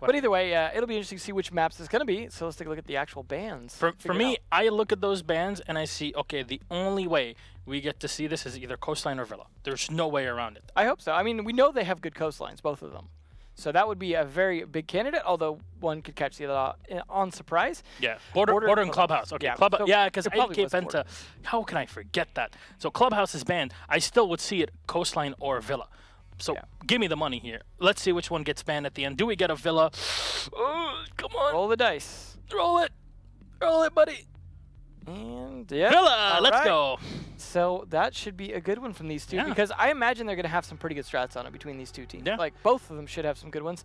But either way, it'll be interesting to see which maps it's going to be. So let's take a look at the actual bands. For me, I look at those bands and I see, okay, the only way we get to see this is either Coastline or Villa. There's no way around it. I hope so. I mean, we know they have good coastlines, both of them. So that would be a very big candidate, although one could catch the other on surprise. Yeah, Border and Clubhouse. Okay, Yeah, Clubhouse. so Yeah, because it probably IDK was Border. Penta, how can I forget that? So Clubhouse is banned. I still would see it Coastline or Villa. So give me the money here. Let's see which one gets banned at the end. Do we get a Villa? Come on. Roll the dice. Roll it. Roll it, buddy. And yeah. Villa, let's go. So that should be a good one from these two because I imagine they're going to have some pretty good strats on it between these two teams. Yeah. Like both of them should have some good ones.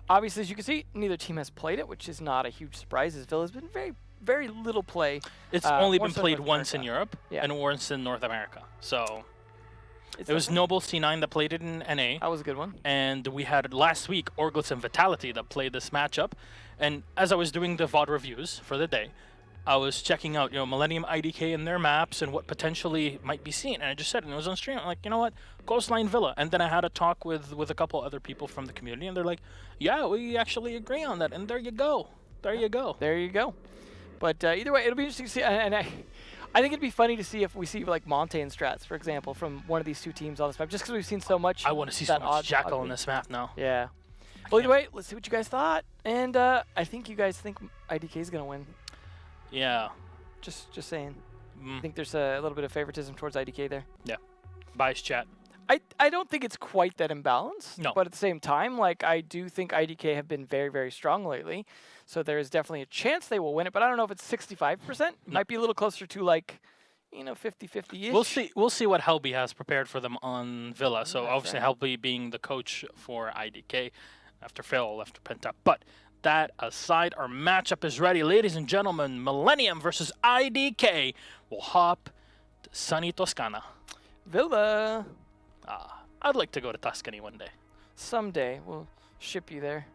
Obviously, as you can see, neither team has played it, which is not a huge surprise as Villa's been very little play. It's only more been so played North once America. in Europe and once in North America. So It's it was Noble C9 that played it in NA. That was a good one. And we had last week Orglitz and Vitality that played this matchup. And as I was doing the VOD reviews for the day, I was checking out, Millenium IDK and their maps and what potentially might be seen. And I just said, and it was on stream, I'm like, you know what, Coastline Villa. And then I had a talk with a couple other people from the community, and they're like, yeah, we actually agree on that. And there you go. There you go. There you go. But either way, it'll be interesting to see. And I think it'd be funny to see if we see like Montaigne strats, for example, from one of these two teams on this map, just because we've seen so much. I want to see so much Jackal on this map now. Yeah. Well, either way, let's see what you guys thought. And I think you guys think IDK is going to win. Yeah. Just saying. I think there's a little bit of favoritism towards IDK there. Yeah. Bias chat. I don't think it's quite that imbalanced. No. But at the same time, like, I do think IDK have been very, very strong lately. So there is definitely a chance they will win it. But I don't know if it's 65%. It might be a little closer to, like, 50-50-ish. We'll see what Helby has prepared for them on Villa. So That's obviously right. Helby being the coach for IDK after Phil, after Penta. But that aside, our matchup is ready. Ladies and gentlemen, Millenium versus IDK. We'll hop to sunny Toscana. Villa. I'd like to go to Tuscany one day. Someday we'll ship you there.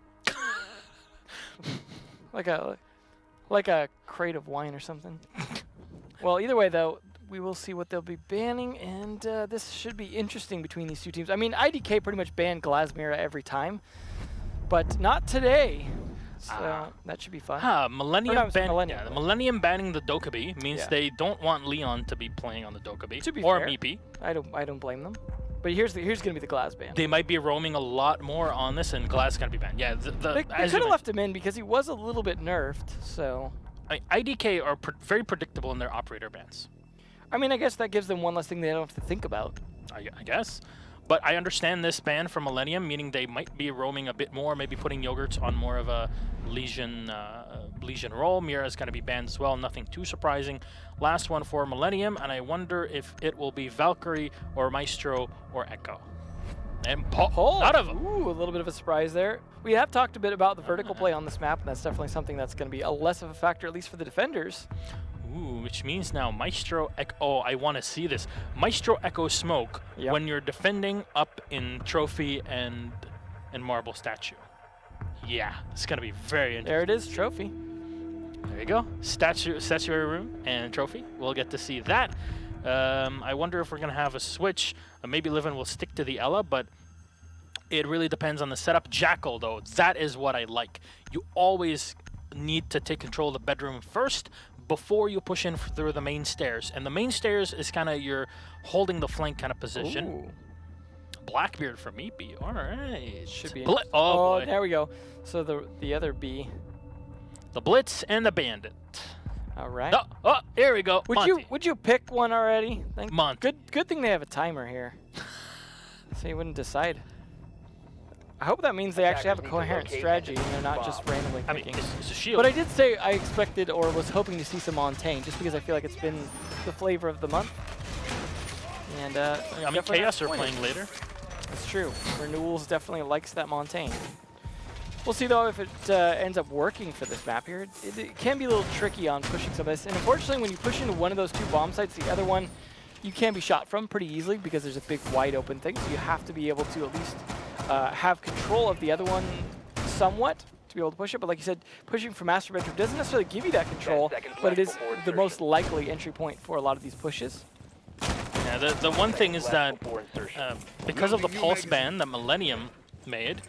like a crate of wine or something. Well, either way though, we will see what they'll be banning, and this should be interesting between these two teams. I mean, IDK pretty much banned Glasmira every time, but not today. So that should be fun. Millenium Millennium. the Millenium banning the Dokkaebi means they don't want Leon to be playing on the Dokkaebi or fair, Meepy. I don't blame them. But here's going to be the Glass ban. They might be roaming a lot more on this, and Glass going to be banned. Yeah, they could have left him in because he was a little bit nerfed. So IDK are very predictable in their operator bans. I mean, I guess that gives them one less thing they don't have to think about. I guess. But I understand this ban from Millenium, meaning they might be roaming a bit more, maybe putting Yogurts on more of a Legion role. Mira's going to be banned as well, nothing too surprising. Last one for Millenium, and I wonder if it will be Valkyrie or Maestro or Echo. And none of them. Ooh, a little bit of a surprise there. We have talked a bit about the vertical play on this map, and that's definitely something that's going to be a less of a factor, at least for the defenders. Ooh, which means now Maestro Echo. Oh, I want to see this. Maestro Echo Smoke when you're defending up in Trophy and Marble Statue. Yeah, it's going to be very interesting. There it is, Trophy. There you go. Statuary Room and Trophy. We'll get to see that. I wonder if we're going to have a switch. Maybe Livin will stick to the Ella, but it really depends on the setup. Jackal, though, that is what I like. You always need to take control of the bedroom first before you push in through the main stairs. And the main stairs is kind of your holding the flank kind of position. Ooh. Blackbeard for Meepy. All right. Should be. Oh, boy. There we go. So the other B. The Blitz and the Bandit. All right. Oh, here we go. Would you pick one already? Monty. Good thing they have a timer here. So you wouldn't decide. I hope that means they actually have a coherent strategy and they're not just randomly picking. I mean, it's a shield. But I did say I expected or was hoping to see some Montaigne, just because I feel like it's been the flavor of the month. And I mean, Chaos are playing later. That's true. Renewals definitely likes that Montaigne. We'll see, though, if it ends up working for this map here. It can be a little tricky on pushing some of this. And unfortunately, when you push into one of those two bomb sites, the other one you can be shot from pretty easily because there's a big wide open thing. So you have to be able to at least have control of the other one somewhat to be able to push it. But like you said, pushing from Master Bedroom doesn't necessarily give you that control, but it is the most likely entry point for a lot of these pushes. Yeah, the one thing is that because of the pulse ban that Millenium made,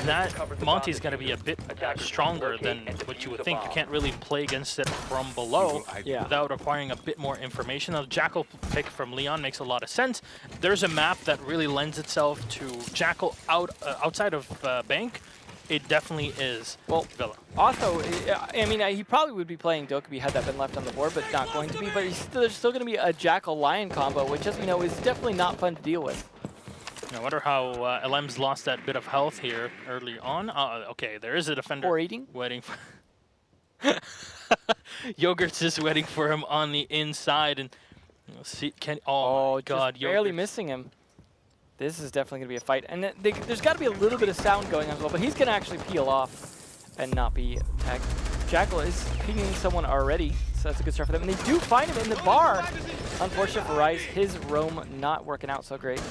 that Monty's going to be a bit stronger than what you would think. You can't really play against it from below without acquiring a bit more information. Now, the Jackal pick from Leon makes a lot of sense. There's a map that really lends itself to Jackal outside of Bank. It definitely is Villa. Also, I mean, he probably would be playing Dokkaebi had that been left on the board, but not going to be. But there's still going to be a Jackal-Lion combo, which, as we know, is definitely not fun to deal with. I wonder how LM's lost that bit of health here early on. Okay, there is a defender waiting for Yogurt's just waiting for him on the inside, and see, oh my God, just barely missing him. This is definitely going to be a fight, and there's got to be a little bit of sound going on as well. But he's going to actually peel off and not be tagged. Jackal is pinging someone already, so that's a good start for them. And they do find him in the bar. Unfortunate for Rise, his roam not working out so great.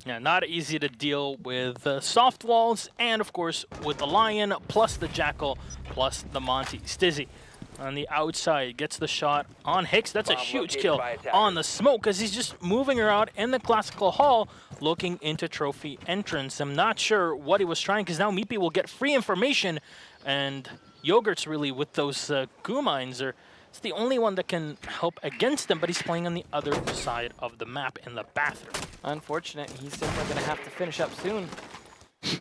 Yeah, not easy to deal with soft walls, and of course with the Lion, plus the Jackal, plus the Monty. Stizzy on the outside gets the shot on Hicks. That's a huge kill on the smoke, because he's just moving around in the classical hall looking into trophy entrance. I'm not sure what he was trying, because now Meepy will get free information, and Yogurt's really with those goo mines it's the only one that can help against them, but he's playing on the other side of the map in the bathroom. Unfortunate. He's definitely going to have to finish up soon.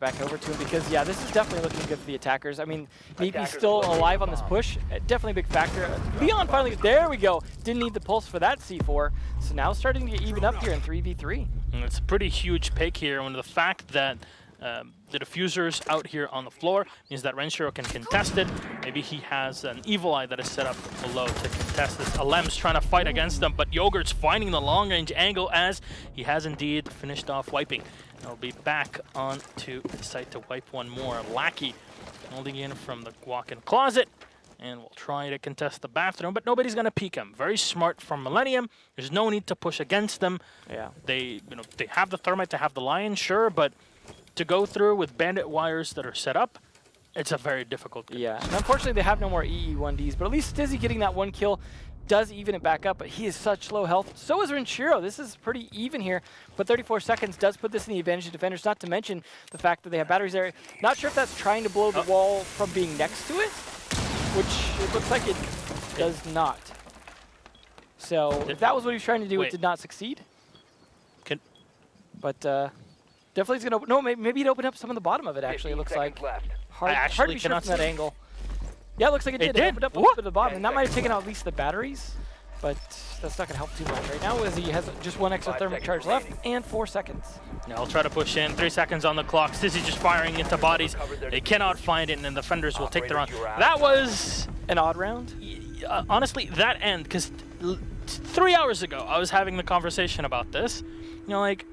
Back over to him because, yeah, this is definitely looking good for the attackers. I mean, Meepy's still alive on this push. Definitely a big factor. Leon finally, there we go. Didn't need the pulse for that C4. So now starting to get even up here in 3v3. And it's a pretty huge pick here, and the fact that the diffuser's out here on the floor means that Renshiro can contest it. Maybe he has an Evil Eye that is set up below to contest this. Alem's trying to fight against them, but Yogurt's finding the long-range angle as he has indeed finished off wiping. I'll be back on to the site to wipe one more. Lackey holding in from the walk-in closet, and we'll try to contest the bathroom, but nobody's going to peek him. Very smart from Millenium. There's no need to push against them. Yeah. They have the Thermite, they have the Lion, sure, but to go through with bandit wires that are set up, it's a very difficult condition. Yeah, and unfortunately they have no more EE1Ds, but at least Stizzy getting that one kill does even it back up, but he is such low health. So is Renshiro. This is pretty even here, but 34 seconds does put this in the advantage of defenders, not to mention the fact that they have batteries there. Not sure if that's trying to blow the wall from being next to it, which it looks like it does not. So if that was what he was trying to do, it did not succeed. But definitely he's going to, no, maybe he'd open up some of the bottom of it, actually, it looks like. Hard to be sure from that angle. Yeah, it looks like it did. It opened up a little bit of the bottom, and that might have taken out at least the batteries, but that's not going to help too much right now, as he has just one extra thermic charge left and 4 seconds. Now I'll try to push in. 3 seconds on the clock. Stizzy just firing into bodies. They cannot find it, and then the defenders will take the round. That was an odd round. Honestly, that end, because 3 hours ago I was having the conversation about this. You know, like,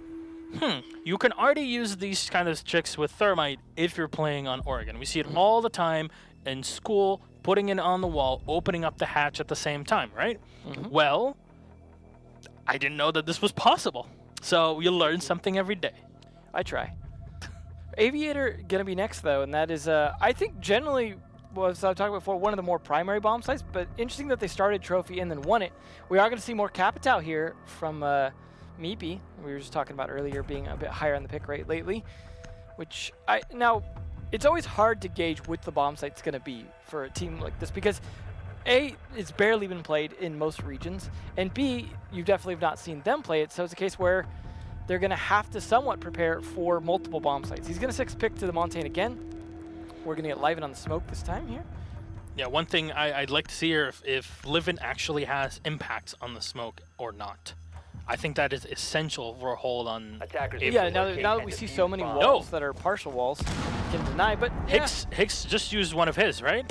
you can already use these kind of tricks with Thermite if you're playing on Oregon. We see it all the time in school, putting it on the wall, opening up the hatch at the same time, right? Well, I didn't know that this was possible. So you learn something every day. I try. Aviator gonna be next though, and that is, I think generally, was I was talking before, one of the more primary bomb sites, but interesting that they started Trophy and then won it. We are gonna see more Capitao here from Meepy. We were just talking about earlier being a bit higher on the pick rate lately, which now it's always hard to gauge what the bomb site's going to be for a team like this because A, it's barely been played in most regions, and B, you definitely have not seen them play it, so it's a case where they're going to have to somewhat prepare for multiple bomb sites. He's going to 6-pick to the Montaigne again. We're going to get Liven on the smoke this time here. Yeah, one thing I'd like to see here if Liven actually has impacts on the smoke or not. I think that is essential for a hold on. Yeah, now that we see so many walls that are partial walls, can deny, but Hicks just used one of his, right?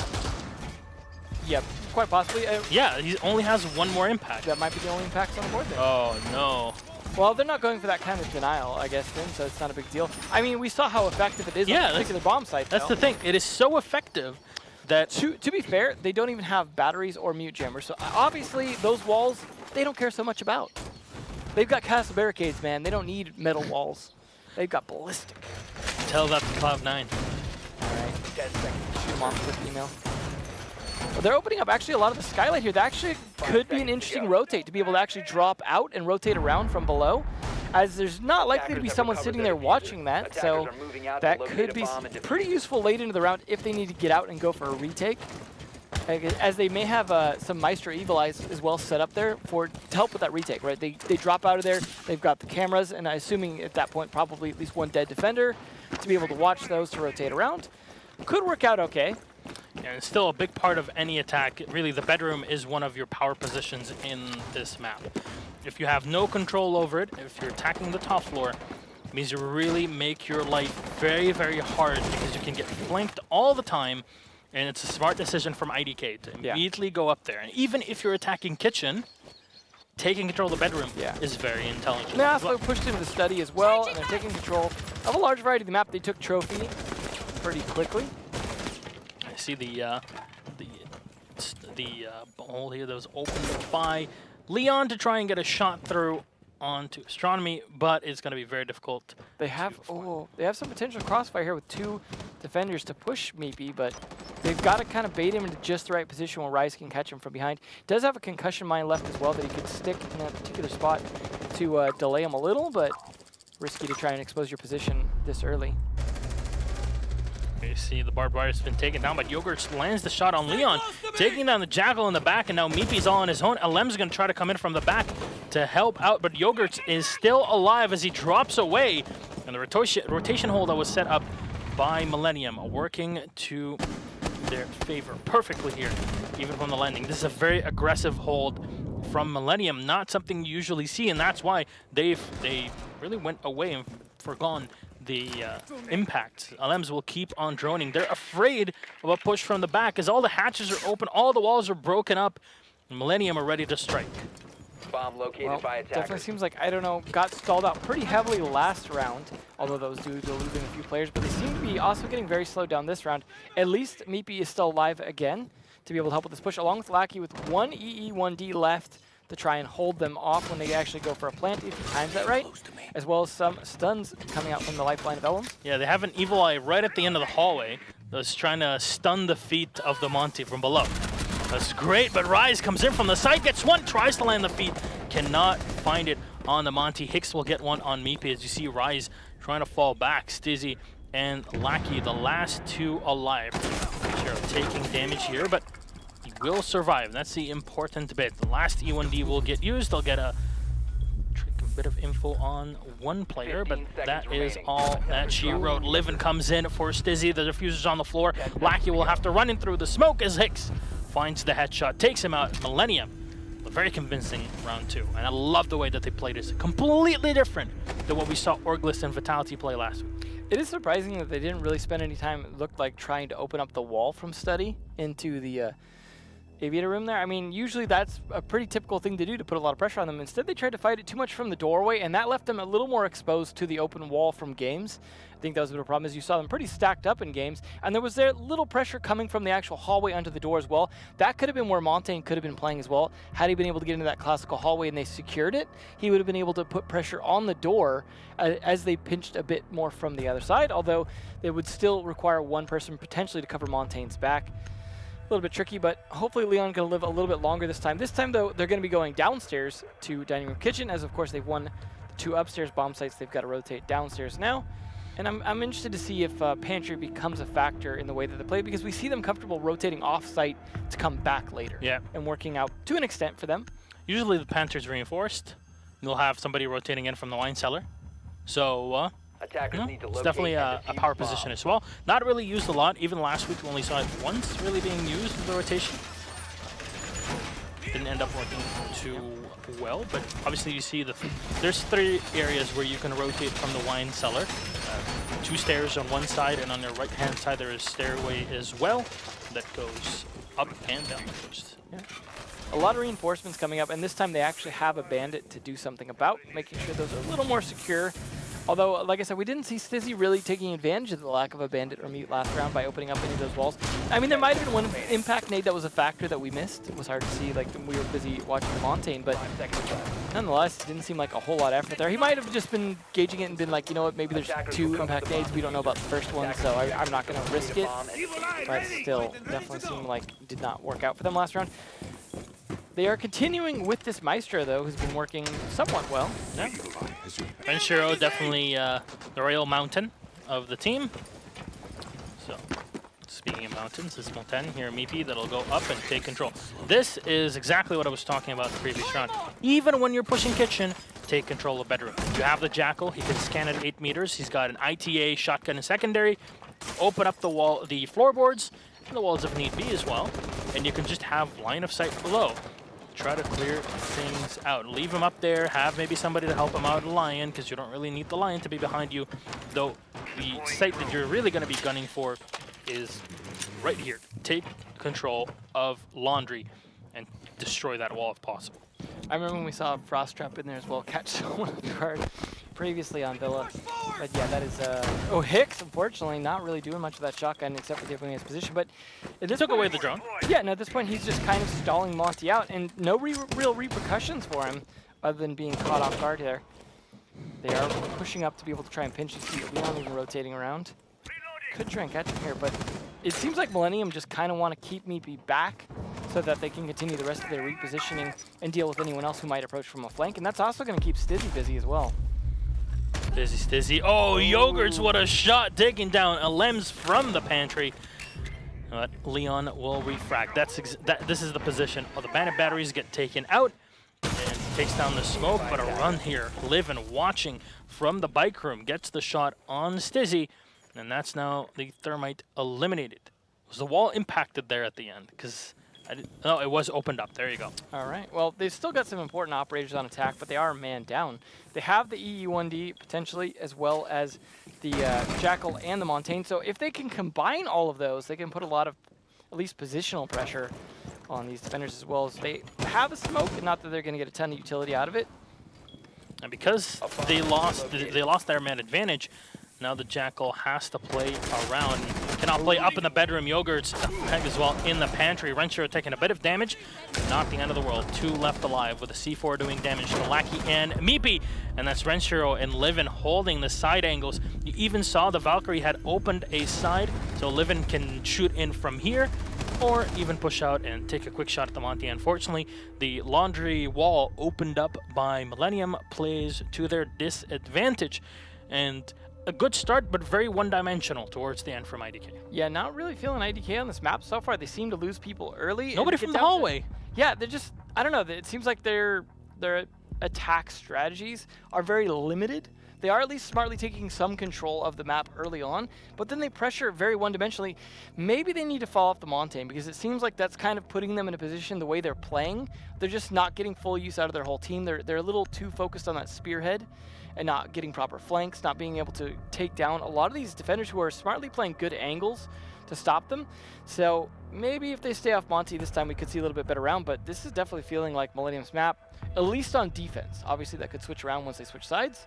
Yeah, quite possibly. Yeah, he only has one more impact. That might be the only impacts on the board there. Oh, no. Well, they're not going for that kind of denial, I guess, then, so it's not a big deal. I mean, we saw how effective it is on a particular bomb site, That's the thing. It is so effective that... To be fair, they don't even have batteries or mute jammers, so obviously those walls, they don't care so much about. They've got castle barricades, man. They don't need metal walls. They've got ballistic. Tell that to Cloud9. All right. Shoot them off with email. Well, they're opening up actually a lot of the skylight here. That actually could be an interesting rotate to be able to actually drop out and rotate around from below. as there's not likely to be someone sitting there watching that, so that could be pretty useful late into the round if they need to get out and go for a retake. As they may have some Maestro Evil Eyes as well set up there to help with that retake, right? They drop out of there, they've got the cameras, and I'm assuming at that point probably at least one dead defender to be able to watch those to rotate around. Could work out okay. And it's still a big part of any attack. Really, the bedroom is one of your power positions in this map. If you have no control over it, if you're attacking the top floor, it means you really make your life very, very hard because you can get flanked all the time, and it's a smart decision from IDK to immediately go up there. And even if you're attacking kitchen, taking control of the bedroom is very intelligent. They also pushed into the study as well, and they're taking control of a large variety of the map. They took trophy pretty quickly. I see the hole here that was opened by Leon to try and get a shot through onto Astronomy, but it's going to be very difficult. They have some potential crossfire here with two defenders to push Meepy, but they've got to kind of bait him into just the right position where Rise can catch him from behind. Does have a concussion mine left as well that he could stick in that particular spot to delay him a little, but risky to try and expose your position this early. You see the barbed wire has been taken down, but Yogurt lands the shot on Leon, taking down the Jackal in the back, and now Meepy's all on his own. Alem's going to try to come in from the back to help out, but Yogurt is still alive as he drops away, and the rotation hold that was set up by Millenium working to their favor perfectly here, even from the landing. This is a very aggressive hold from Millenium, not something you usually see, and that's why they really went away and forgone the impact. Alems will keep on droning. They're afraid of a push from the back as all the hatches are open, all the walls are broken up, and Millenium are ready to strike. Bomb located by attackers. Definitely seems like, I don't know, got stalled out pretty heavily last round, although that was due to losing a few players, but they seem to be also getting very slowed down this round. At least Meepy is still alive again to be able to help with this push, along with Lackey with one EE, 1D left to try and hold them off when they actually go for a plant, if he times that right, as well as some stuns coming out from the lifeline of Elms. Yeah, they have an Evil Eye right at the end of the hallway that's trying to stun the feet of the Monty from below. That's great, but Rise comes in from the side, gets one, tries to land the feet, cannot find it on the Monty. Hicks will get one on Meepy as you see Rise trying to fall back. Stizzy and Lackey, the last two alive. Sure, taking damage here, but he will survive. That's the important bit. The last E1D will get used. They'll get a bit of info on one player, but that is all that she wrote. Livin comes in for Stizzy. The diffuser's on the floor. Lackey will have to run in through the smoke as Hicks finds the headshot, takes him out. Millenium, a very convincing round two. And I love the way that they played this. Completely different than what we saw Orglist and Vitality play last week. It is surprising that they didn't really spend any time, it looked like, trying to open up the wall from Study into the Aviator room there. I mean, usually that's a pretty typical thing to do, to put a lot of pressure on them. Instead, they tried to fight it too much from the doorway, and that left them a little more exposed to the open wall from games. I think that was a bit of a problem, as you saw them pretty stacked up in games, and there was little pressure coming from the actual hallway onto the door as well. That could have been where Montaigne could have been playing as well. Had he been able to get into that classical hallway and they secured it, he would have been able to put pressure on the door as they pinched a bit more from the other side, although they would still require one person potentially to cover Montaigne's back. A little bit tricky, but hopefully Leon can live a little bit longer this time. This time, though, they're going to be going downstairs to Dining Room Kitchen, as of course they've won the two upstairs bomb sites. They've got to rotate downstairs now. And I'm interested to see if Pantry becomes a factor in the way that they play, because we see them comfortable rotating off-site to come back later. Yeah. And working out to an extent for them. Usually the Panther's reinforced. You'll have somebody rotating in from the wine cellar. So, it's definitely a power position as well. Not really used a lot. Even last week we only saw it once really being used with the rotation. Didn't end up working too well, but obviously you see there's three areas where you can rotate from the wine cellar. Two stairs on one side, and on their right-hand side there is a stairway as well that goes up and down the coast. Yeah. A lot of reinforcements coming up, and this time they actually have a bandit to do something about, making sure those are a little more secure. Although, like I said, we didn't see Stizzy really taking advantage of the lack of a bandit or mute last round by opening up any of those walls. I mean, there might have been one impact nade that was a factor that we missed. It was hard to see, like, we were busy watching the Montaigne, but nonetheless, it didn't seem like a whole lot of effort there. He might have just been gauging it and been like, you know what, maybe there's two impact nades. We don't know about the first one, so I'm not going to risk it. But still, definitely seemed like it did not work out for them last round. They are continuing with this Maestro, though, who's been working somewhat well. Yeah. Renshiro definitely the Royal Mountain of the team. So, speaking of mountains, this Mountain here, Meepy, that'll go up and take control. This is exactly what I was talking about the previous round. Even when you're pushing kitchen, take control of bedroom. You have the Jackal, he can scan at 8 meters. He's got an ITA shotgun in secondary. Open up the wall, the floorboards, and the walls if need be as well. And you can just have line of sight below. Try to clear things out. Leave him up there, have maybe somebody to help him out, Lion, because you don't really need the Lion to be behind you. Though the site that you're really going to be gunning for is right here. Take control of Laundry and destroy that wall if possible. I remember when we saw Frost Trap in there as well, catch someone off guard previously on Villa. But yeah, that is, oh, Hicks, unfortunately, not really doing much of that shotgun except for giving his position. But it Took away the drone. Yeah, and at this point, he's just kind of stalling Monty out, and no real repercussions for him other than being caught off guard there. They are pushing up to be able to try and pinch his feet. Leon even rotating around. Could try and catch him here, but it seems like Millenium just kind of want to keep Meepy back so that they can continue the rest of their repositioning and deal with anyone else who might approach from a flank. And that's also going to keep Stizzy busy as well. Stizzy. Oh, Yogurts, what a shot, taking down Alems from the pantry. But Leon will refract. This is the position. Oh, the bandit batteries get taken out and takes down the smoke, but a run here. Livin watching from the bike room, gets the shot on Stizzy, and that's now the Thermite eliminated. Was the wall impacted there at the end? Because no, it was opened up. There you go. All right. Well, they've still got some important operators on attack, but they are man down. They have the EE1D potentially, as well as the Jackal and the Montaigne. So if they can combine all of those, they can put a lot of at least positional pressure on these defenders, as well as they have a smoke, and not that they're going to get a ton of utility out of it. And because they lost their man advantage, now the Jackal has to play around. Cannot play up in the bedroom. Yogurts peg as well in the pantry. Renshiro taking a bit of damage. Not the end of the world. 2 left alive with a C4 doing damage to Lackey and Meepy. And that's Renshiro and Livin holding the side angles. You even saw the Valkyrie had opened a side, so Livin can shoot in from here or even push out and take a quick shot at the Monty. Unfortunately, the Laundry wall opened up by Millenium plays to their disadvantage. And a good start, but very one-dimensional towards the end from IDK. Yeah, not really feeling IDK on this map so far. They seem to lose people early. Nobody from the hallway. Yeah, they're just, I don't know. It seems like their attack strategies are very limited. They are at least smartly taking some control of the map early on, but then they pressure very one-dimensionally. Maybe they need to fall off the Montaigne, because it seems like that's kind of putting them in a position the way they're playing. They're just not getting full use out of their whole team. They're a little too focused on that spearhead and not getting proper flanks, not being able to take down a lot of these defenders who are smartly playing good angles to stop them. So maybe if they stay off Monty this time, we could see a little bit better round, but this is definitely feeling like Millennium's map, at least on defense. Obviously, that could switch around once they switch sides.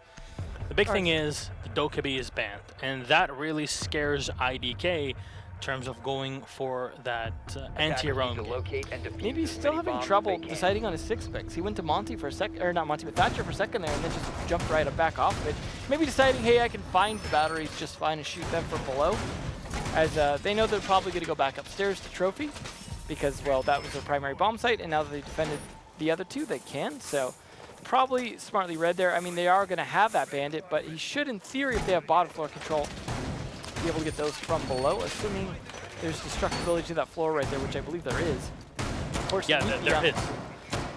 The big thing is the Dokkaebi is banned, and that really scares IDK in terms of going for that anti-roam game. Maybe he's still having trouble deciding on his 6 picks. He went to Monty for a second, or not Monty, but Thatcher for a second there, and then just jumped right up back off of it. Maybe deciding, hey, I can find the batteries just fine and shoot them from below, as they know they're probably going to go back upstairs to Trophy, because, well, that was their primary bomb site, and now that they defended the other 2, they can. So probably smartly read there. I mean, they are going to have that bandit, but he should, in theory, if they have bottom floor control, be able to get those from below, assuming there's destructibility to that floor right there, which I believe there is. Of course, yeah, there is.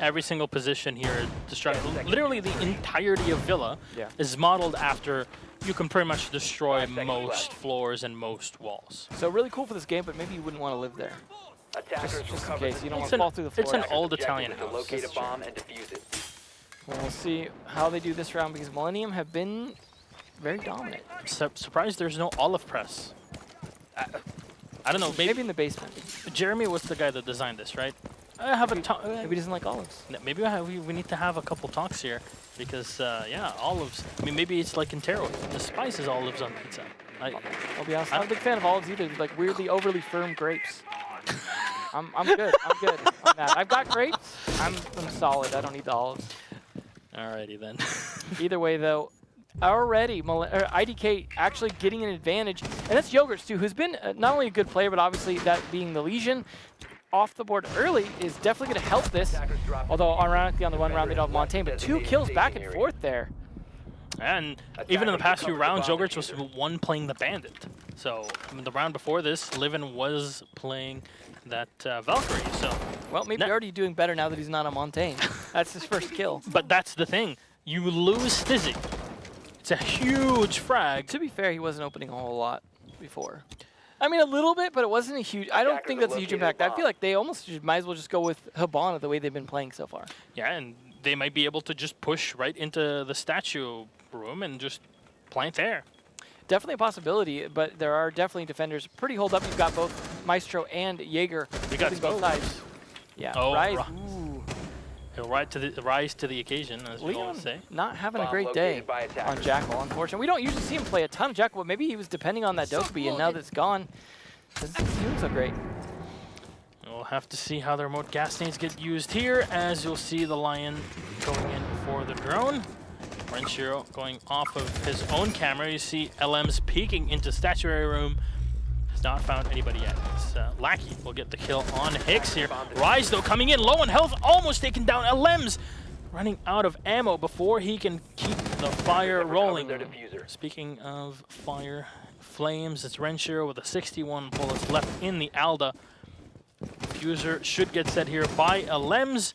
Every single position here is literally the entirety of Villa is modeled after you can pretty much destroy most floors and most walls. So really cool for this game, but maybe you wouldn't want to live there. Just in case, you don't want to fall through the floor. It's an old Italian house. Locate a bomb and defuse it. Well, we'll see how they do this round, because Millennium have been very dominant. Surprised there's no olive press. I don't know. Maybe in the basement. Jeremy was the guy that designed this, right? I have maybe he doesn't like olives. Maybe we need to have a couple talks here, because yeah, olives. I mean, maybe it's like in Taro, the spice is olives on pizza. I'll be honest, I'm not a big fan of olives either. Like weirdly overly firm grapes. I'm good. I'm good on that. I've got grapes. I'm solid. I don't need the olives. Alrighty then. Either way, though, already IDK actually getting an advantage, and that's Yogurts too, who's been not only a good player, but obviously that being the Legion off the board early is definitely going to help this. Although ironically on the one round they don't have Montaigne, but 2 kills back and forth there. And even in the past few rounds, Jogurts was one playing the Bandit. So the round before this, Livin was playing that Valkyrie. So well, maybe already doing better now that he's not on Montaigne. That's his first kill. But that's the thing. You lose Stizzy. It's a huge frag. To be fair, he wasn't opening a whole lot before. I mean, a little bit, but it wasn't a huge... I don't think that's a huge impact. I feel like they almost might as well just go with Hibana the way they've been playing so far. Yeah, and they might be able to just push right into the statue room and just plant there. Definitely a possibility, but there are definitely defenders pretty holed up. You've got both Maestro and Jaeger. We got both sides. Yeah, oh, Rise. Ooh. He'll rise to the occasion, as we always say. Not having a great day on Jackal, unfortunately. We don't usually see him play a ton of Jackal, but maybe he was depending on that Dokkaebi, and now that it's gone, doesn't seem so great. We'll have to see how the remote gas nades get used here, as you'll see the Lion going in for the drone. Renshiro going off of his own camera. You see LM's peeking into statuary room. Has not found anybody yet. Lackey will get the kill on Hicks here. Rise, though, coming in low on health, almost taken down. LM's running out of ammo before he can keep the fire rolling. Speaking of fire, flames, it's Renshiro with a 61 bullets left in the Alda. Diffuser should get set here by LM's.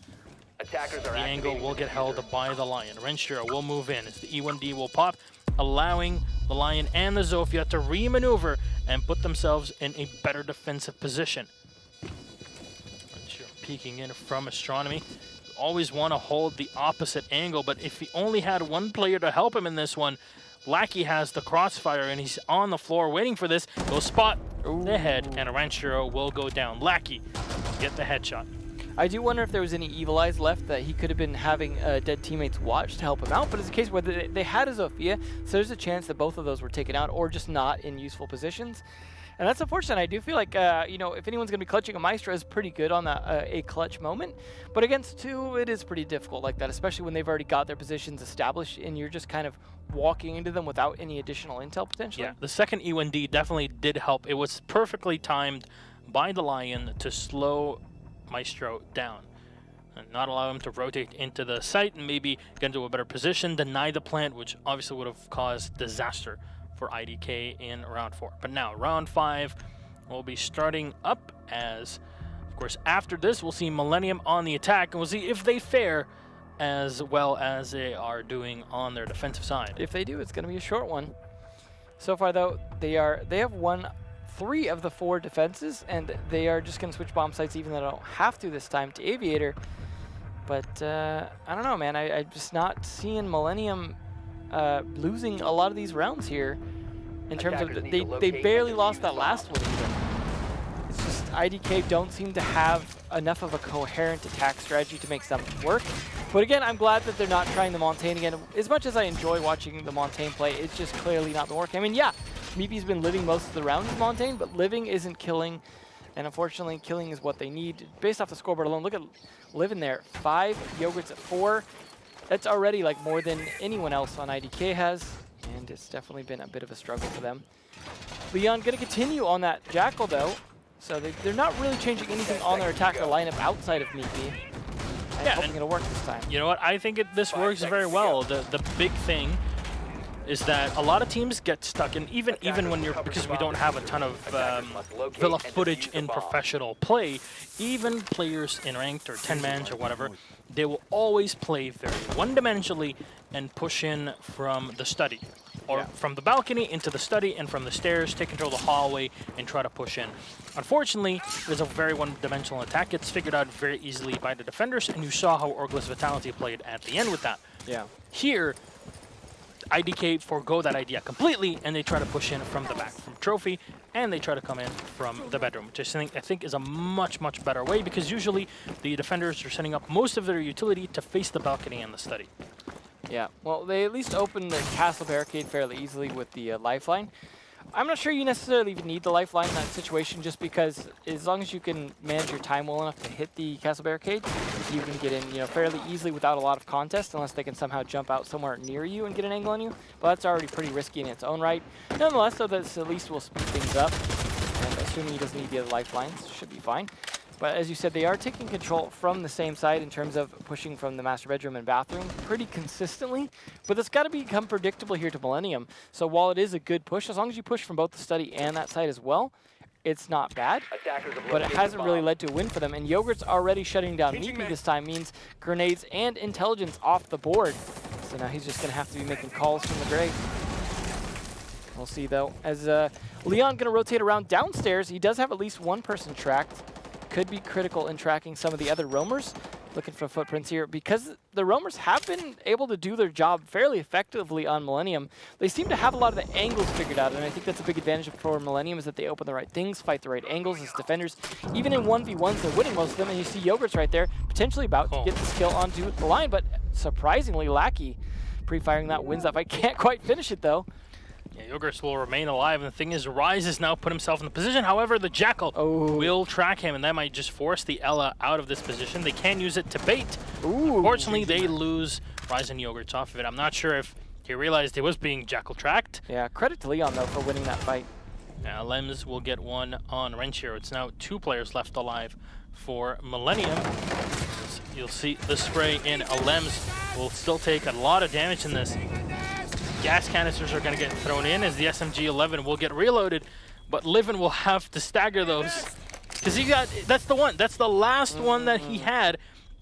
The angle will get held by the Lion. Renshiro will move in as the E1D will pop, allowing the Lion and the Zofia to re-maneuver and put themselves in a better defensive position. Renshiro peeking in from Astronomy. You always want to hold the opposite angle, but if he only had one player to help him in this one, Lackey has the crossfire and he's on the floor waiting for this. He'll spot the head and Renshiro will go down. Lackey get the headshot. I do wonder if there was any evil eyes left that he could have been having dead teammates watch to help him out, but it's a case where they had a Zofia, so there's a chance that both of those were taken out or just not in useful positions. And that's unfortunate. I do feel like, you know, if anyone's going to be clutching, a Maestro is pretty good on a clutch moment, but against two, it is pretty difficult like that, especially when they've already got their positions established and you're just kind of walking into them without any additional intel potentially. Yeah, the second E1D definitely did help. It was perfectly timed by the Lion to slow Maestro down and not allow him to rotate into the site and maybe get into a better position, deny the plant, which obviously would have caused disaster for IDK in round 4. But now round 5 will be starting up as, of course, after this we'll see Millenium on the attack and we'll see if they fare as well as they are doing on their defensive side. If they do, it's going to be a short one. So far though, they have won 3 of the 4 defenses, and they are just going to switch bomb sites even though they don't have to this time to Aviator. But I don't know, man. I'm just not seeing Millenium losing a lot of these rounds here in terms of they barely lost that last one even. It's just IDK don't seem to have enough of a coherent attack strategy to make something work. But again, I'm glad that they're not trying the Montaigne again. As much as I enjoy watching the Montaigne play, it's just clearly not been working. I mean, yeah, Meepy's been living most of the rounds with Montaigne, but living isn't killing. And unfortunately, killing is what they need. Based off the scoreboard alone, look at Living there. 5, Yogurts at 4. That's already like more than anyone else on IDK has. And it's definitely been a bit of a struggle for them. Leon going to continue on that Jackal though. So they're not really changing anything on their attacker lineup outside of Meepy. I'm hoping it'll work this time. You know what? I think this works very well. The big thing is that a lot of teams get stuck, and even when you're, because we don't have a ton of Villa footage in professional play, even players in ranked or 10-mans or whatever, they will always play very one-dimensionally and push in from the study. Or from the balcony into the study, and from the stairs, take control of the hallway and try to push in. Unfortunately, there's a very one-dimensional attack. It's figured out very easily by the defenders, and you saw how Orgla's Vitality played at the end with that. Yeah. Here, IDK forego that idea completely, and they try to push in from the back, from Trophy, and they try to come in from the bedroom, which I think is a much, much better way, because usually the defenders are setting up most of their utility to face the balcony and the study. Yeah, well, they at least opened the castle barricade fairly easily with the lifeline. I'm not sure you necessarily even need the lifeline in that situation, just because as long as you can manage your time well enough to hit the castle barricade, you can get in, you know, fairly easily without a lot of contest, unless they can somehow jump out somewhere near you and get an angle on you. But that's already pretty risky in its own right. Nonetheless, so this at least will speed things up. And assuming he doesn't need the other lifelines, should be fine. But as you said, they are taking control from the same side in terms of pushing from the master bedroom and bathroom pretty consistently. But it's got to become predictable here to Millenium. So while it is a good push, as long as you push from both the study and that side as well, it's not bad. But it hasn't really led to a win for them. And Yogurt's already shutting down Meepy this time, means grenades and intelligence off the board. So now he's just going to have to be making calls from the grave. We'll see, though. As Leon going to rotate around downstairs, he does have at least one person tracked. Could be critical in tracking some of the other roamers. Looking for footprints here. Because the roamers have been able to do their job fairly effectively on Millenium, they seem to have a lot of the angles figured out, and I think that's a big advantage for Millenium, is that they open the right things, fight the right angles as defenders. Even in 1v1s, they're winning most of them, and you see Yogurt's right there, potentially about to get this kill onto the line, but surprisingly, Lackey pre-firing that wins that fight. Can't quite finish it, though. Yeah, Yogurt will remain alive, and the thing is, Rise has now put himself in the position. However, the Jackal will track him, and that might just force the Ella out of this position. They can use it to bait. Unfortunately, they lose Rise and Yogurts off of it. I'm not sure if he realized he was being Jackal tracked. Yeah, credit to Leon, though, for winning that fight. Now, Lems will get one on Renshiro. It's now 2 players left alive for Millenium. You'll see the spray in. Lems will still take a lot of damage in this. Gas canisters are going to get thrown in as the SMG-11 will get reloaded, but Livin will have to stagger those because that's the last one that he had,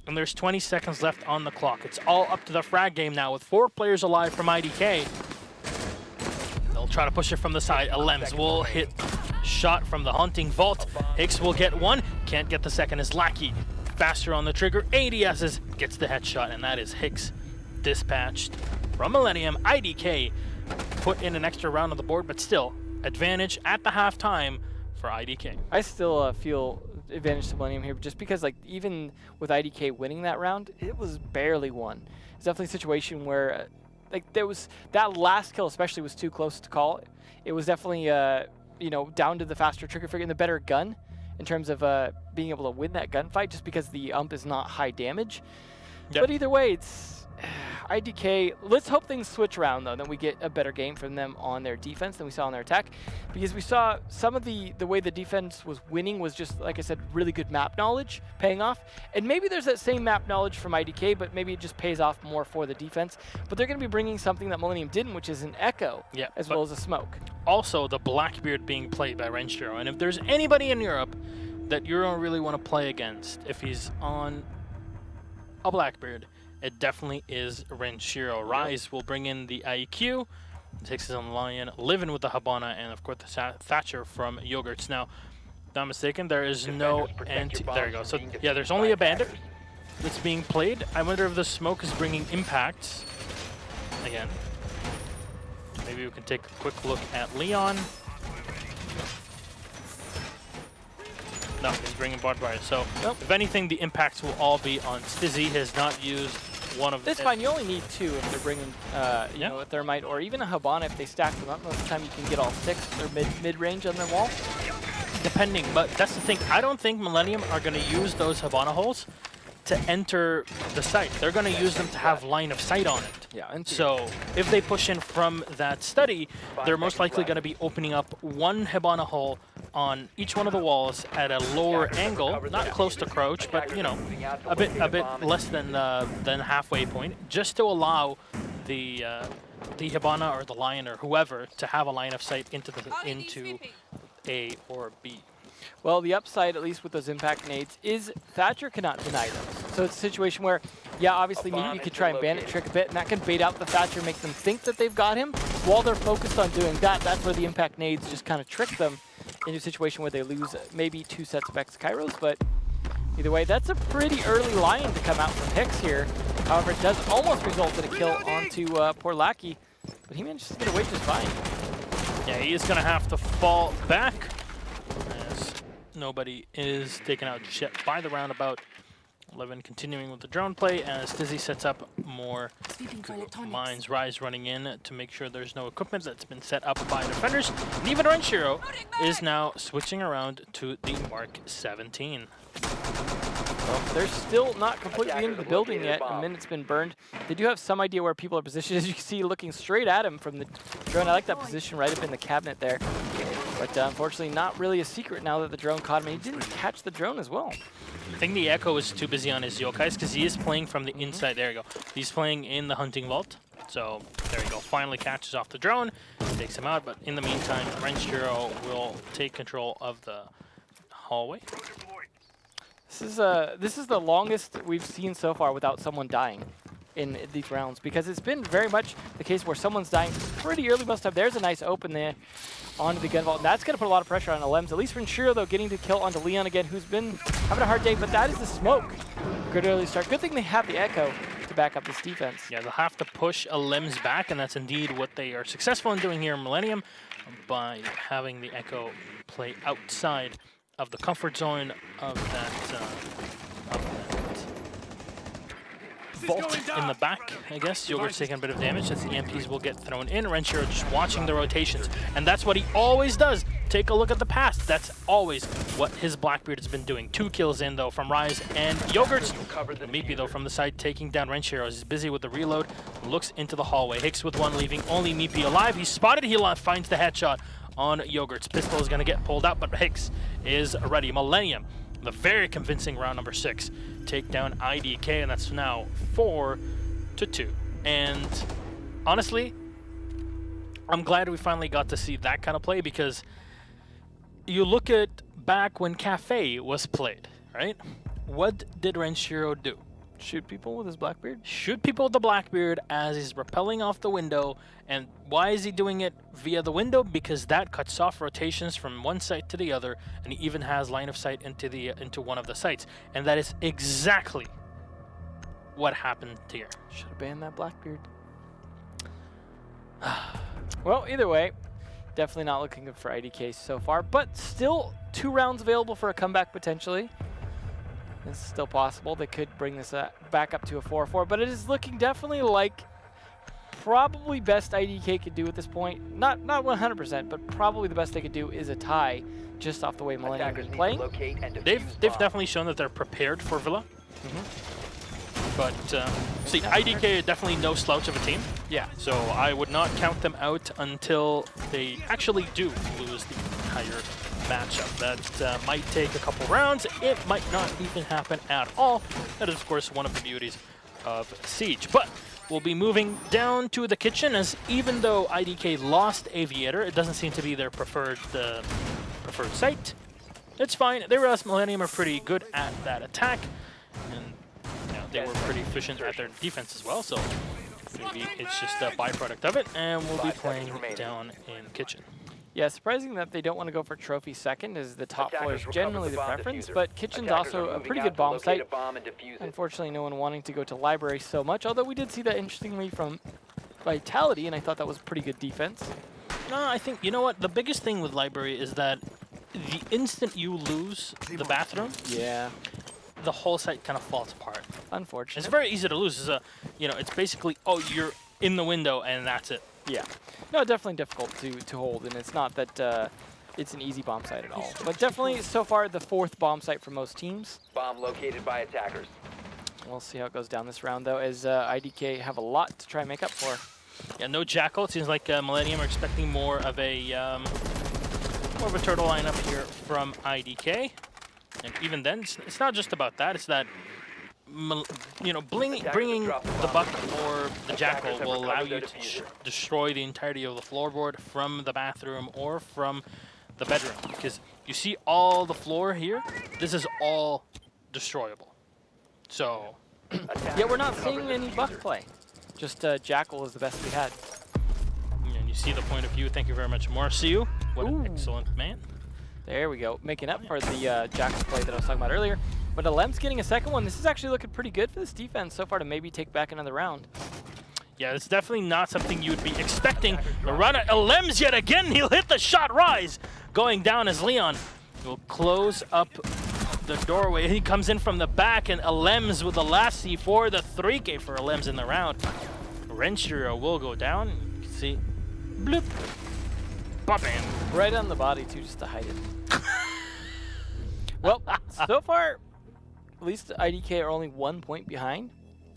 and there's 20 seconds left on the clock. It's all up to the frag game now with 4 players alive from IDK. They'll try to push it from the side. Lems will hit shot from the hunting vault. Hicks will get one, can't get the second as Lackey. Faster on the trigger, ADS's gets the headshot, and that is Hicks dispatched. From Millenium, IDK put in an extra round on the board, but still, advantage at the halftime for IDK. I still feel advantage to Millenium here, just because, like, even with IDK winning that round, it was barely won. It's definitely a situation where, like, there was that last kill, especially, was too close to call. It was definitely, you know, down to the faster trigger figure and the better gun in terms of being able to win that gunfight, just because the ump is not high damage. Yep. But either way, it's IDK. Let's hope things switch around, though, that we get a better game from them on their defense than we saw on their attack, because we saw some of the way the defense was winning was just, like I said, really good map knowledge paying off. And maybe there's that same map knowledge from IDK, but maybe it just pays off more for the defense. But they're going to be bringing something that Millenium didn't, which is an echo, as well as a smoke. Also, the Blackbeard being played by Renshiro, and if there's anybody in Europe that you don't really want to play against, if he's on a Blackbeard, it definitely is Renshiro. Rise will bring in the IQ. Takes his own Lion. Livin with the Habana, and of course the Thatcher from Yogurts. Now, if not mistaken, there is no anti. There you go. So yeah, there's only a bandit that's being played. I wonder if the smoke is bringing impacts again. Maybe we can take a quick look at Leon. No, he's bringing barbed wire. So if anything, the impacts will all be on Stizzy. He has not used one of them. That's fine. You only need 2 if they're bringing, you know, a Thermite or even a Habana if they stack them up. Most of the time you can get all 6 or mid-range on their wall. Depending, but that's the thing. I don't think Millenium are going to use those Habana holes to enter the site. They're going to use them to have line of sight on it. Yeah. So if they push in from that study, they're most likely going to be opening up 1 Habana hole on each one of the walls at a lower angle, not close to crouch, but you know, a bit less than halfway point, just to allow the Habana or the Lion or whoever to have a line of sight into A or B. Well, the upside, at least with those impact nades, is Thatcher cannot deny those. So it's a situation where, yeah, obviously maybe you could try and bandit trick a bit, and that can bait out the Thatcher, make them think that they've got him. While they're focused on doing that, that's where the impact nades just kind of trick them into a situation where they lose maybe 2 sets of X-Kairos, but either way, that's a pretty early Lion to come out from Hicks here. However, it does almost result in a kill onto poor Lackey, but he manages to get away just fine. Yeah, he is going to have to fall back as nobody is taken out just yet by the roundabout. 11 continuing with the drone play as Dizzy sets up more mines. Rise running in to make sure there's no equipment that's been set up by defenders. And even Renshiro is now switching around to the Mark 17. Well, they're still not completely into the building yet. A minute's been burned. They do have some idea where people are positioned, as you can see, looking straight at him from the drone. I like that position right up in the cabinet there. But unfortunately, not really a secret now that the drone caught him. He didn't catch the drone as well. I think the Echo is too busy on his yokais because he is playing from the inside. There you go. He's playing in the hunting vault. So there you go. Finally catches off the drone, takes him out. But in the meantime, Renshiro will take control of the hallway. This is the longest we've seen so far without someone dying in these rounds, because it's been very much the case where someone's dying pretty early most of the time. There's a nice open there onto the gun vault, and that's going to put a lot of pressure on Alems. At least Renshiro, though, getting to kill onto Leon again, who's been having a hard day, but that is the smoke. Good early start. Good thing they have the Echo to back up this defense. Yeah, they'll have to push Alems back, and that's indeed what they are successful in doing here in Millennium by having the Echo play outside of the comfort zone of that vault in the back, I guess. Yogurt's taking a bit of damage as the EMPs will get thrown in. Renshiro just watching the rotations, and that's what he always does. Take a look at the past. That's always what his Blackbeard has been doing. 2 kills in, though, from Rise and Yogurt's. Meepy, though, from the side, taking down Renshiro as he's busy with the reload. Looks into the hallway. Hicks with one, leaving only Meepy alive. He's spotted. He finds the headshot on Yogurt's. Pistol is going to get pulled out, but Hicks is ready. Millenium, the very convincing round number 6. Take down IDK, and that's now 4-2. And honestly, I'm glad we finally got to see that kind of play, because you look at back when Cafe was played, right? What did Renshiro do? Shoot people with his Blackbeard? Shoot people with the Blackbeard as he's rappelling off the window. And why is he doing it via the window? Because that cuts off rotations from one site to the other, and he even has line of sight into one of the sites. And that is exactly what happened here. Should have banned that Blackbeard. Well, either way, definitely not looking good for IDK so far, but still 2 rounds available for a comeback potentially. It's still possible. They could bring this back up to a 4-4, but it is looking definitely like probably best IDK could do at this point. Not 100%, but probably the best they could do is a tie just off the way Millennium is playing. They've definitely shown that they're prepared for Villa. But see, IDK are definitely no slouch of a team. Yeah. So I would not count them out until they actually do lose the entire matchup. That might take a couple rounds. It might not even happen at all. That is, of course, one of the beauties of Siege. But we'll be moving down to the kitchen, as even though IDK lost Aviator, it doesn't seem to be their preferred site. It's fine. They were Millennium are pretty good at that attack, and you know, they were pretty efficient at their defense as well. So maybe it's just a byproduct of it, and we'll be playing down in kitchen. Yeah, surprising that they don't want to go for trophy second, as the top floor is generally the preference, but kitchen's also a pretty good bomb site. Unfortunately, no one wanting to go to library so much, although we did see that interestingly from Vitality, and I thought that was pretty good defense. No, I think, you know what, the biggest thing with library is that the instant you lose the bathroom, yeah, the whole site kind of falls apart. Unfortunate. It's very easy to lose. It's a, you know, it's basically, oh, you're in the window and that's it. Yeah. No, definitely difficult to hold, and it's not that it's an easy bomb site at all. But definitely, so far, the 4th bomb site for most teams. Bomb located by attackers. We'll see how it goes down this round, though, as IDK have a lot to try and make up for. Yeah, no Jackal. It seems like Millennium are expecting more of a turtle lineup here from IDK. And even then, it's not just about that. It's that, you know, bringing the Buck or the Jackal will allow you to destroy the entirety of the floorboard from the bathroom or from the bedroom. Because you see all the floor here, this is all destroyable. So, yeah, we're not seeing any Buck play. Just Jackal is the best we had. And you see the point of view. Thank you very much, Marciu. What an excellent man. There we go, making up for the Jackal play that I was talking about earlier. But Alem's getting a second one. This is actually looking pretty good for this defense so far to maybe take back another round. Yeah, it's definitely not something you'd be expecting. The run at Alems yet again. He'll hit the shot. Rise going down as Leon will close up the doorway. He comes in from the back, and Alems with the last C4, the 3K for Alems in the round. Renshiro will go down. You can see, bloop, bam. Right on the body too, just to hide it. Well, so far, at least IDK are only 1 point behind.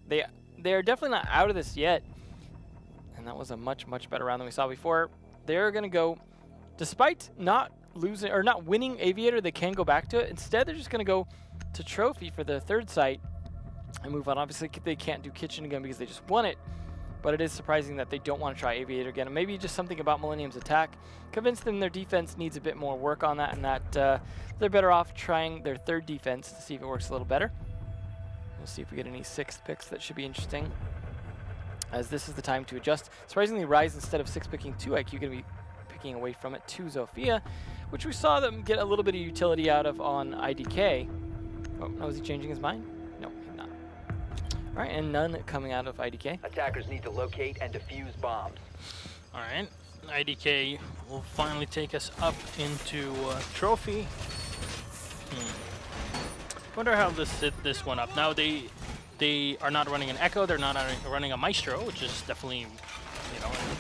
They are definitely not out of this yet, and that was a much better round than we saw before. They're gonna go despite not losing or not winning Aviator, they can go back to it. Instead, they're just going to go to Trophy for their third site and move on. Obviously, they can't do Kitchen again because they just won it, but it is surprising that they don't want to try Aviator again. And maybe just something about Millennium's attack convinced them their defense needs a bit more work on that, and that they're better off trying their third defense to see if it works a little better. We'll see if we get any 6th picks. That should be interesting, as this is the time to adjust. Surprisingly, Rise, instead of 6-picking 2 IQ, going to be picking away from it to Zofia, which we saw them get a little bit of utility out of on IDK. Oh, now is he changing his mind? No, he's not. All right, and none coming out of IDK. Attackers need to locate and defuse bombs. All right, IDK will finally take us up into Trophy. Wonder how this set this one up. Now they are not running an Echo. They're not running a Maestro, which is definitely, you know, an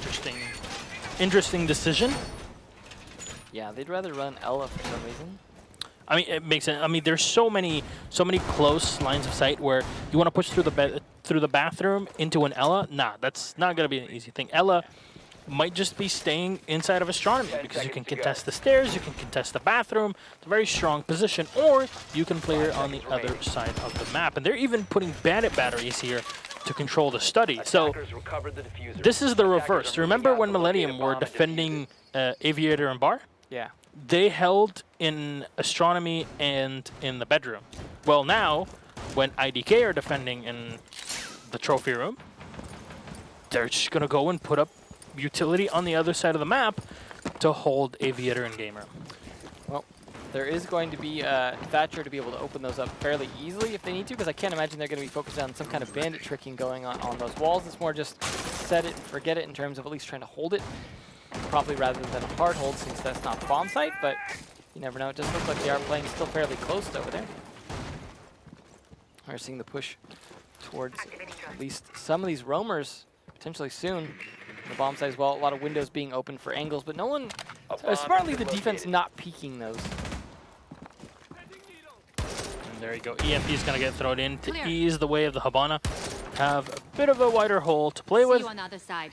interesting decision. Yeah, they'd rather run Ella for some reason. I mean, it makes sense. I mean, there's so many close lines of sight where you want to push through the bathroom into an Ella. Nah, that's not gonna be an easy thing. Ella might just be staying inside of Astronomy because you can contest the stairs, you can contest the bathroom. It's a very strong position, or you can play her on the other side of the map. And they're even putting bandit batteries here to control the study. So this is the reverse. Remember when Millennium were defending Aviator and Bar? Yeah. They held in Astronomy and in the bedroom. Well, now, when IDK are defending in the trophy room, they're just going to go and put up utility on the other side of the map to hold Aviator and Gamer. Well, there is going to be Thatcher to be able to open those up fairly easily if they need to, because I can't imagine they're going to be focused on some kind of bandit tricking going on those walls. It's more just set it and forget it in terms of at least trying to hold it, probably rather than a hard hold, since that's not the bomb site, but you never know. It does look like they are playing still fairly close over there. We're seeing the push towards at least some of these roamers potentially soon. The bomb site as well, a lot of windows being open for angles, but no one, smartly the defense not peeking those. And there you go. EMP is going to get thrown in to ease the way of the Habana. Have a bit of a wider hole to play with. See you on the other side.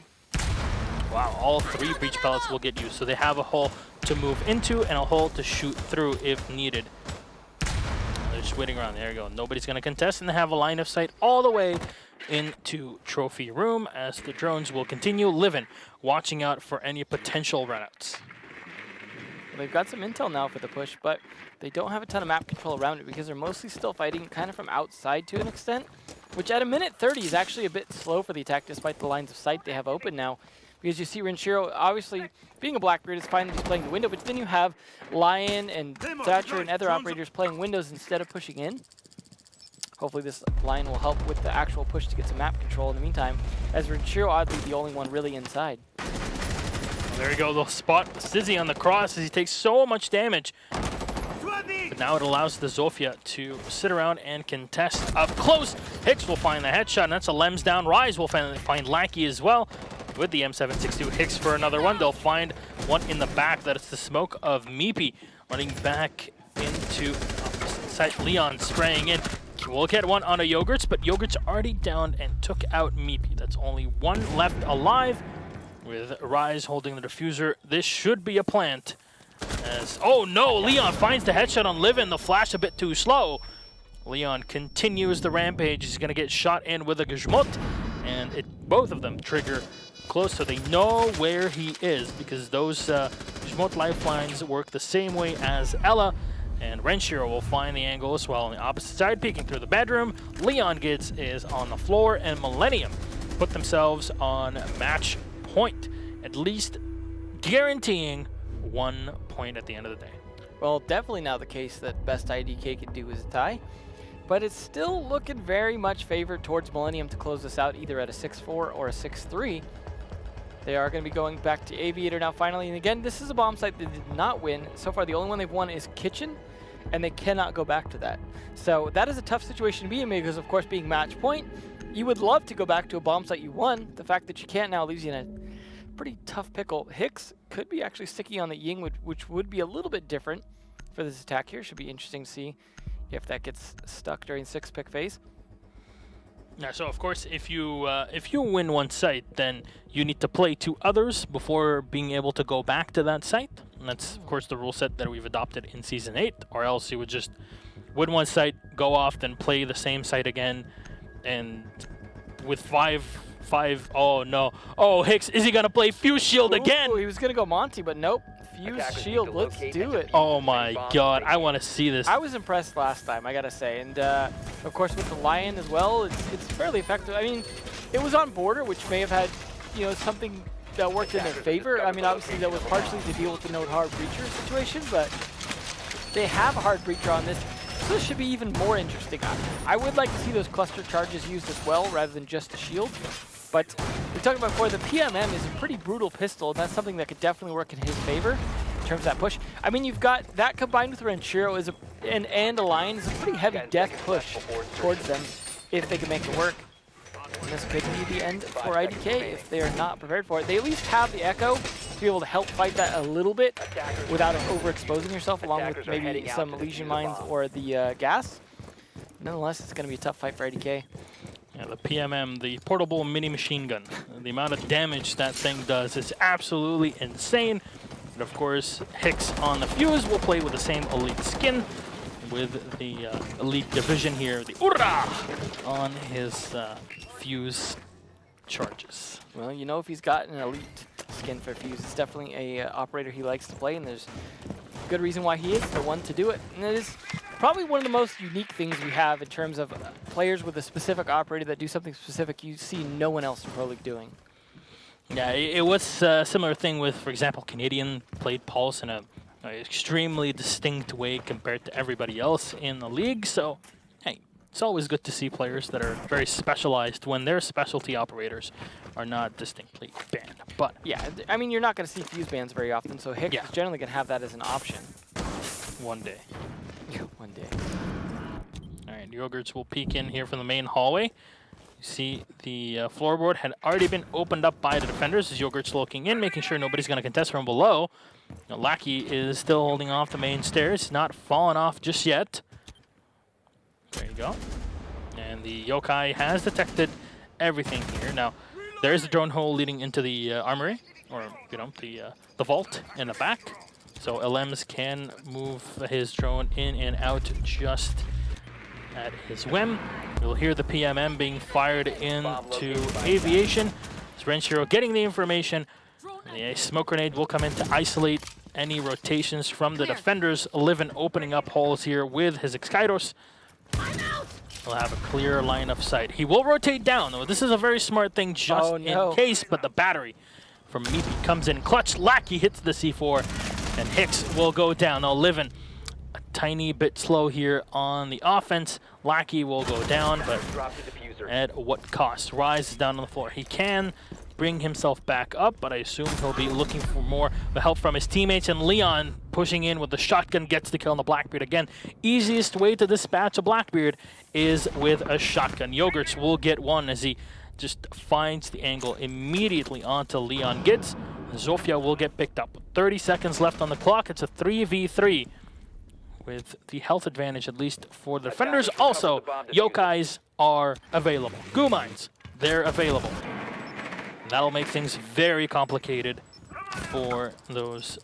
Wow, all 3 breach pellets will get used. So they have a hole to move into and a hole to shoot through if needed. They're just waiting around. There you go. Nobody's going to contest, and they have a line of sight all the way into Trophy Room as the drones will continue living, watching out for any potential runouts. Well, they've got some intel now for the push, but they don't have a ton of map control around it because they're mostly still fighting kind of from outside to an extent, which at a minute 30 is actually a bit slow for the attack despite the lines of sight they have open now. Because you see Renshiro, obviously, being a Blackbeard, it's fine that he's playing the window, but then you have Lion and Thatcher and other operators playing windows instead of pushing in. Hopefully this line will help with the actual push to get some map control in the meantime, as Renshiro, oddly, the only one really inside. Well, there you go, they'll spot Sizzy on the cross as he takes so much damage. But now it allows the Zofia to sit around and contest up close. Hicks will find the headshot, and that's a Lems down. Rise will find Lackey as well. With the M762, Hicks for another one. They'll find one in the back. That is the smoke of Meepy running back into opposite side. Leon spraying in. We'll get one on a Yogurts, but Yogurts already down and took out Meepy. That's only one left alive with Rise holding the diffuser. This should be a plant. As, oh no, Leon finds the headshot on Livin. The flash a bit too slow. Leon continues the rampage. He's going to get shot in with a Gizmot, and both of them trigger close, so they know where he is, because those Gizmot lifelines work the same way as Ella, and Renshiro will find the angle as well on the opposite side, peeking through the bedroom. Leon Gids is on the floor, and Millennium put themselves on match point, at least guaranteeing 1 point at the end of the day. Well, definitely now the case that best IDK could do is a tie, but it's still looking very much favored towards Millennium to close this out, either at a 6-4 or a 6-3. They are going to be going back to Aviator now finally, and again, this is a bomb site that did not win. So far, the only one they've won is Kitchen, and they cannot go back to that. So that is a tough situation to be in, because of course, being match point, you would love to go back to a bomb site you won. The fact that you can't now leaves you in a pretty tough pickle. Hicks could be actually sticky on the Ying, which would be a little bit different for this attack here. Should be interesting to see if that gets stuck during 6-pick phase. Yeah, so of course, if you win one site, then you need to play 2 others before being able to go back to that site. And that's, of course, the rule set that we've adopted in Season 8, or else you would just win one site, go off, then play the same site again, and with five, oh no. Oh, Hicks, is he going to play Fuse Shield again? He was going to go Monty, but nope. Fuse Attackers Shield, need to let's locate do and it. defuse Oh any my bombs god, located. I want to see this. I was impressed last time, I gotta say, and of course with the Lion as well, it's fairly effective. I mean, it was on border, which may have had, you know, something that worked in their favor. I mean, obviously that was partially to deal with the node hard breacher situation, but they have a hard breacher on this, so this should be even more interesting. I would like to see those cluster charges used as well, rather than just the shield. But we talked about before, the PMM is a pretty brutal pistol, and that's something that could definitely work in his favor in terms of that push. I mean, you've got that combined with Ranchero is and a Lion is a pretty heavy 10 death seconds push left before insertion. towards them if they can make it work. And this could be the end for IDK if they are not prepared for it. They at least have the Echo to be able to help fight that a little bit without overexposing yourself, along with Attackers are maybe heading out some to Legion defuse the mines bomb. or the gas. Nonetheless, it's going to be a tough fight for IDK. Yeah, the PMM, the portable mini machine gun. The amount of damage that thing does is absolutely insane. And of course, Hicks on the Fuse will play with the same elite skin with the elite division here, the Urra, on his Fuse charges. Well, you know, if he's got an elite skin for Fuse, it's definitely a operator he likes to play, and there's good reason why he is the one to do it. And it is probably one of the most unique things we have in terms of players with a specific operator that do something specific you see no one else in Pro League doing. Yeah, it was a similar thing with, for example, Canadian played Pulse in a extremely distinct way compared to everybody else in the league. So, hey, it's always good to see players that are very specialized when their specialty operators are not distinctly banned. But Yeah, I mean, you're not going to see Fuse bans very often, so Hicks Yeah. is generally going to have that as an option. one day. One day. All right, Yogurts will peek in here from the main hallway. You see the floorboard had already been opened up by the defenders as Yogurt's looking in, making sure nobody's going to contest from below. Now, Lackey is still holding off the main stairs, not fallen off just yet. There you go. And the Yokai has detected everything here. Now, there is a drone hole leading into the armory, or, you know, the vault in the back. So LMs can move his drone in and out just at his whim. You'll hear the PMM being fired into aviation. Renshiro getting the information. The smoke grenade will come in to isolate any rotations from the defenders. Livin opening up holes here with his Excairos. He'll have a clear line of sight. He will rotate down, though. This is a very smart thing just in case, but the battery from Meepy comes in clutch. Lackey hits the C4, and Hicks will go down. Now, Livin a tiny bit slow here on the offense. Lackey will go down, but Drop the diffuser. at what cost? Rise is down on the floor. He can bring himself back up, but I assume he'll be looking for more help from his teammates. And Leon pushing in with the shotgun gets the kill on the Blackbeard. Again, easiest way to dispatch a Blackbeard is with a shotgun. Yogurts will get one as he just finds the angle immediately onto Leon Gids. Zofia will get picked up. 30 seconds left on the clock. It's a 3v3 with the health advantage, at least for the defenders. Also, Yokais are available. Goo mines, they're available. That'll make things very complicated for those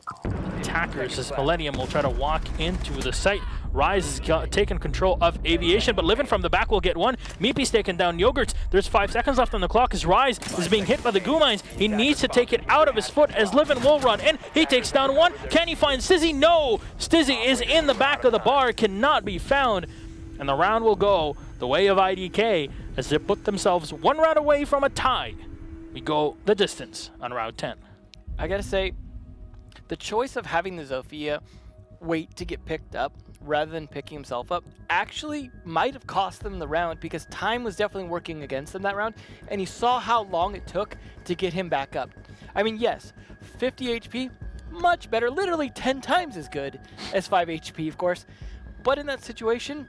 attackers as Millenium will try to walk into the site. Rise has taken control of aviation, but Livin from the back will get one. Meepy's taken down Yogurts. There's 5 seconds left on the clock as Rise is being hit by the goo mines. He needs to take it out of his foot as Livin will run in. He takes down one. Can he find Stizzy? No! Stizzy is in the back of the bar, cannot be found. And the round will go the way of IDK as they put themselves one round away from a tie. We go the distance on round 10. I gotta say, the choice of having the Zofia wait to get picked up rather than picking himself up actually might have cost them the round, because time was definitely working against them that round, and you saw how long it took to get him back up. I mean, yes, 50 HP, much better, literally 10 times as good as 5 HP, of course, but in that situation,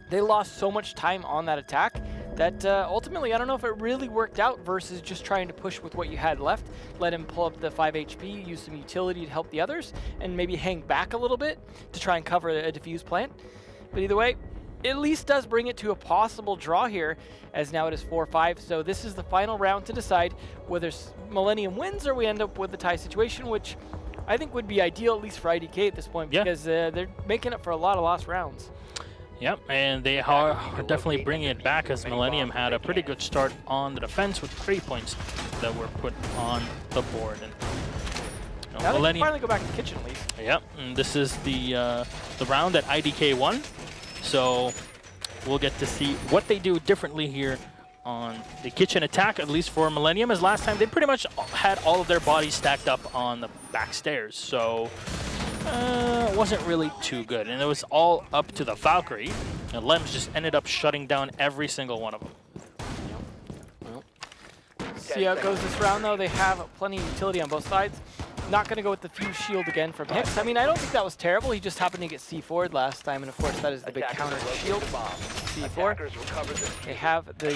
they lost so much time on that attack that ultimately, I don't know if it really worked out versus just trying to push with what you had left. Let him pull up the 5 HP, use some utility to help the others, and maybe hang back a little bit to try and cover a defuse plant. But either way, it at least does bring it to a possible draw here, as now it is 4-5. So this is the final round to decide whether Millenium wins or we end up with a tie situation, which I think would be ideal, at least for IDK at this point, Yeah. because they're making up for a lot of lost rounds. Yep, and they are definitely bringing it back as Millenium had a pretty good start on the defense with 3 points that were put on the board. And Now they can finally go back to kitchen at least. Yep, and this is the round that IDK won, so we'll get to see what they do differently here on the kitchen attack, at least for Millenium, as last time they pretty much had all of their bodies stacked up on the back stairs, so it wasn't really too good. And it was all up to the Valkyrie, and Lems just ended up shutting down every single one of them. Well, see how it goes this round, though. They have plenty of utility on both sides. Not going to go with the fuse shield again from Hicks. I mean, I don't think that was terrible. He just happened to get C4'd last time, and of course that is the big counter shield. C4. They have the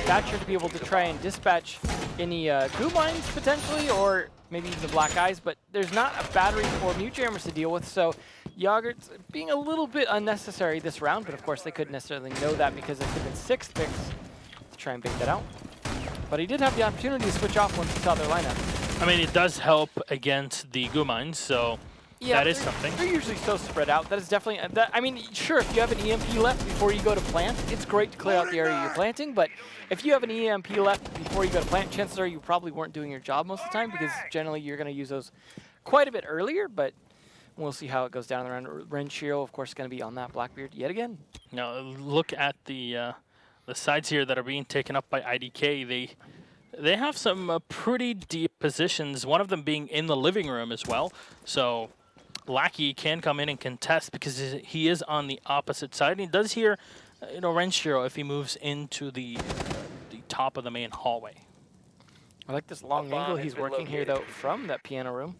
Thatcher to be able to try and dispatch any goo mines potentially, or maybe even the black eyes, but there's not a battery or mute jammers to deal with, so Yogurt's being a little bit unnecessary this round, but of course they couldn't necessarily know that because it could have been 6 picks to try and bait that out. But he did have the opportunity to switch off once he saw their lineup. I mean, it does help against the goo mines, so yeah, that is something. They're usually so spread out. That is definitely, I mean, sure, if you have an EMP left before you go to plant, it's great to clear out the area you're planting, but if you have an EMP left before you go to plant, chances are you probably weren't doing your job most of the time, because generally you're going to use those quite a bit earlier, but we'll see how it goes down the round. Renshiro, of course, is going to be on that Blackbeard yet again. Now, look at the sides here that are being taken up by IDK. They have some pretty deep positions, one of them being in the living room as well. So Lackey can come in and contest because he is on the opposite side. And he does hear, Renshiro if he moves into the top of the main hallway. I like this long angle he's working here, though, from that piano room.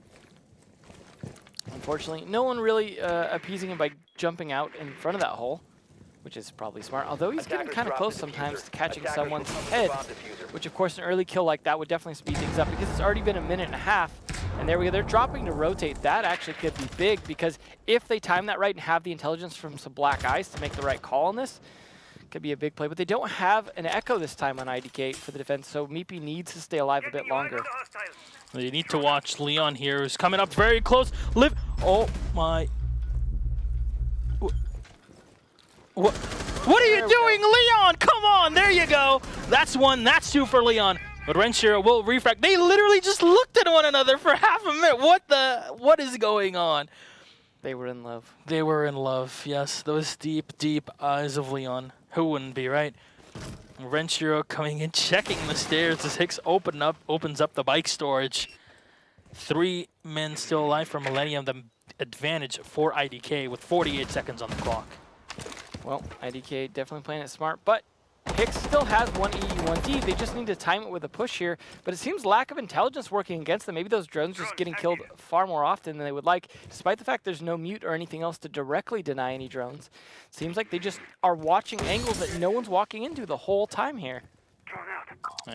Unfortunately, no one really appeasing him by jumping out in front of that hole, which is probably smart. Although he's getting kind of close sometimes to catching someone's head, which of course an early kill like that would definitely speed things up because it's already been a minute and a half. And there we go, they're dropping to rotate. That actually could be big because if they time that right and have the intelligence from some black eyes to make the right call on this, could be a big play. But they don't have an echo this time on IDK for the defense, so Meepy needs to stay alive a bit longer. You need to watch Leon here, who's coming up very close. Oh my. What are you doing, Leon? Come on, there you go. That's 1, that's 2 for Leon. But Renshiro will refract. They literally just looked at one another for half a minute. What is going on? They were in love. They were in love, yes. Those deep, deep eyes of Leon. Who wouldn't be, right? Renshiro coming in, checking the stairs as Hicks opens up the bike storage. 3 men still alive for Millenium. The advantage for IDK with 48 seconds on the clock. Well, IDK definitely playing it smart, but Hicks still has 1 E, 1 D. They just need to time it with a push here, but it seems lack of intelligence working against them. Maybe those drones just getting killed far more often than they would like, despite the fact there's no mute or anything else to directly deny any drones. Seems like they just are watching angles that no one's walking into the whole time here.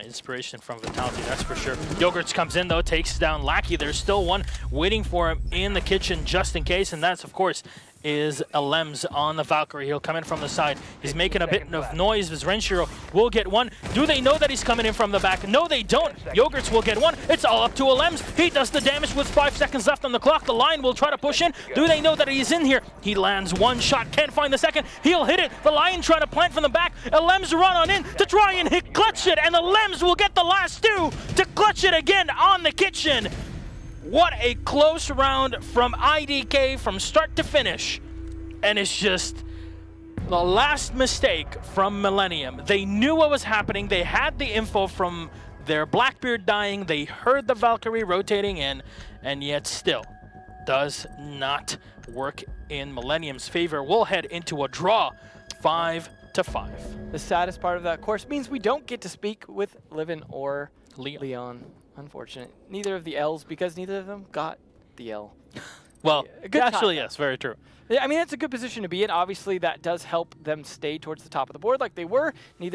Inspiration from Vitality, that's for sure. Yogurts comes in, though, takes down Lackey. There's still one waiting for him in the kitchen just in case, and that's, of course, is a Lems on the Valkyrie. He'll come in from the side. He's making a bit of noise as Renshiro will get one. Do they know that he's coming in from the back? No, they don't. Yogurts will get one. It's all up to a Lems. He does the damage with 5 seconds left on the clock. The Lion will try to push in. Do they know that he's in here? He lands 1 shot, can't find the second. He'll hit it. The Lion trying to plant from the back. A Lems run on in to try and clutch it, and the Lems will get the last 2 to clutch it again on the kitchen. What a close round from IDK from start to finish. And it's just the last mistake from Millenium. They knew what was happening. They had the info from their Blackbeard dying. They heard the Valkyrie rotating in, and yet still does not work in Millenium's favor. We'll head into a draw, 5-5. The saddest part of that, of course, means we don't get to speak with Livin or Leon. Unfortunate. Neither of the L's, because neither of them got the L. Well, actually, yes, very true. Yeah, I mean, it's a good position to be in. Obviously, that does help them stay towards the top of the board like they were. Neither